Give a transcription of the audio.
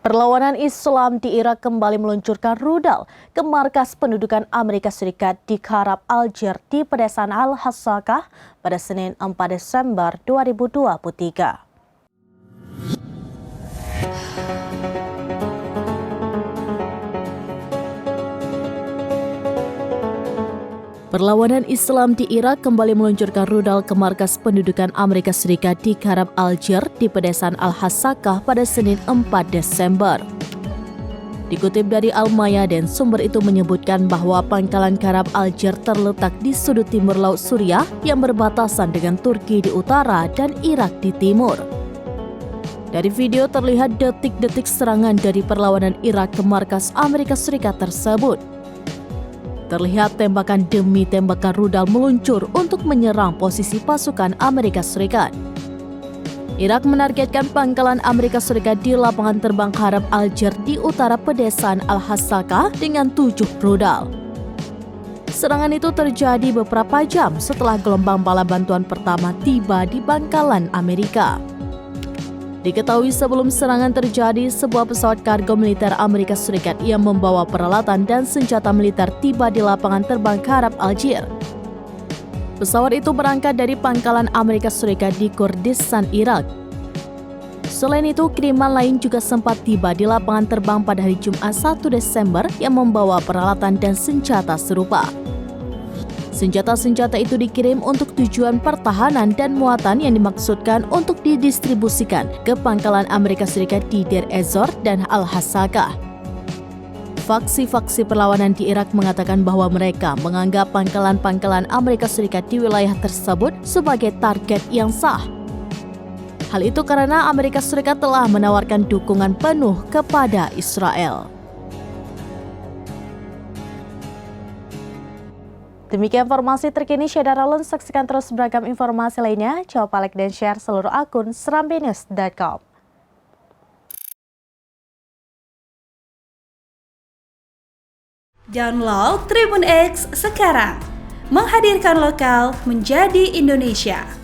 Perlawanan Islam di Irak kembali meluncurkan rudal ke markas pendudukan Amerika Serikat di Kharab Algier di pedesaan Al-Hasakah pada Senin 4 Desember 2023. Perlawanan Islam di Irak kembali meluncurkan rudal ke markas pendudukan Amerika Serikat di Kharab Algier di pedesaan Al-Hasakah pada Senin 4 Desember. Dikutip dari Al-Mayadin, sumber itu menyebutkan bahwa pangkalan Kharab Algier terletak di sudut timur Laut Suriah yang berbatasan dengan Turki di utara dan Irak di timur. Dari video terlihat detik-detik serangan dari perlawanan Irak ke markas Amerika Serikat tersebut. Terlihat tembakan demi tembakan rudal meluncur untuk menyerang posisi pasukan Amerika Serikat. Irak menargetkan pangkalan Amerika Serikat di lapangan terbang Kharab Algier di utara pedesaan Al-Hasakah dengan 7 rudal. Serangan itu terjadi beberapa jam setelah gelombang bala bantuan pertama tiba di pangkalan Amerika. Diketahui sebelum serangan terjadi, sebuah pesawat kargo militer Amerika Serikat yang membawa peralatan dan senjata militer tiba di lapangan terbang Kharab Algier. Pesawat itu berangkat dari pangkalan Amerika Serikat di Kurdistan, Irak. Selain itu, kiriman lain juga sempat tiba di lapangan terbang pada hari Jumat 1 Desember yang membawa peralatan dan senjata serupa. Senjata-senjata itu dikirim untuk tujuan pertahanan dan muatan yang dimaksudkan untuk didistribusikan ke pangkalan Amerika Serikat di Deir ez-Zor dan Al-Hasakah. Faksi-faksi perlawanan di Irak mengatakan bahwa mereka menganggap pangkalan-pangkalan Amerika Serikat di wilayah tersebut sebagai target yang sah. Hal itu karena Amerika Serikat telah menawarkan dukungan penuh kepada Israel. Demikian informasi terkini Syedara Lun. Saksikan terus beragam informasi lainnya. Coba like dan share seluruh akun serambinews.com. Download Tribun X sekarang. Menghadirkan lokal menjadi Indonesia.